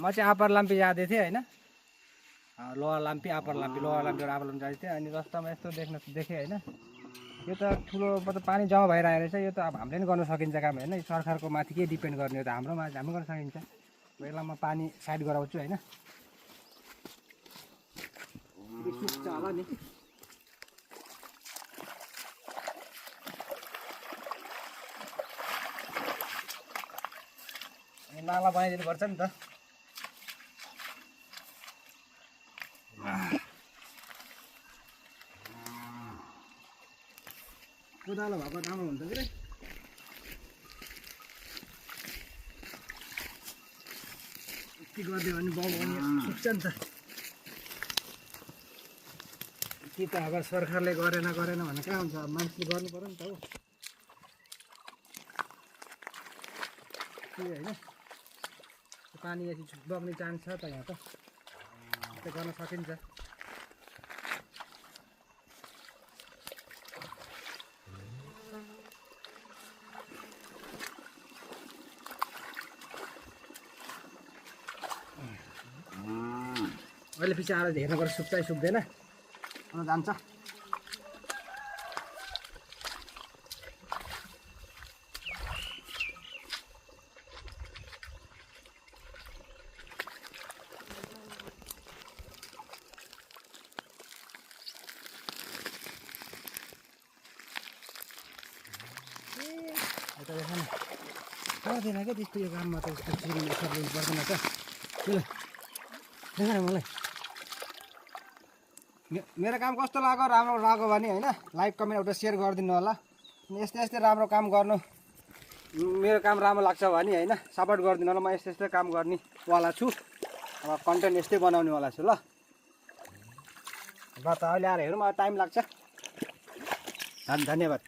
म चाहिँ अप्पर लाम्पी जाँदै थिएँ होइन, लोवर लाम्पी अप्पर लाम्पीबाट अप्पर लाम्पी जाँदै थिएँ। अनि रस्तामा यस्तो देखेँ होइन, यो त ठुलो मतलब पानी जम्मा भइरहेको रहेछ। यो त अब हामीले पनि गर्न सकिन्छ काम होइन, सरकारको माथि के डिपेन्ड गर्ने, यो त हाम्रो गर्न सकिन्छ। यसलाई म पानी साइड गराउँछु होइन, सुक्छ होला नि। नाला बनाइदिनु पर्छ नि त। कोदालो भएको राम्रो हुन्छ कि के गरिदियो भने बाउ भने सुक्छ नि त। कि त अब सरकारले गरेन भने कहाँ हुन्छ, अब मान्छेले गर्नु पर्यो नि त हो होइन। पानी यति बग्ने चान्स छ त यहाँ त, त्यो गर्न सकिन्छ। अहिले पछि आएर हेर्नु पर्छ सुक्छ सुक्दैन, जान्छ। पर्दैन क्या त्यस्तो यो काममा त, यस्तो चिरिनु सक्नु पर्दैन त। देखाएर मलाई मेरो काम कस्तो लाग्यो, राम्रो लाग्यो भने होइन लाइक कमेन्ट एउटा सेयर गरिदिनु होला। यस्तै राम्रो काम गर्नु, मेरो काम राम्रो लाग्छ भने होइन सपोर्ट गरिदिनु होला। म यस्तै काम गर्नेवाला छु, अब कन्टेन्ट यस्तै बनाउनेवाला छु ल। ल त अहिले आएर हेरौँ, अब टाइम लाग्छ। धन्यवाद।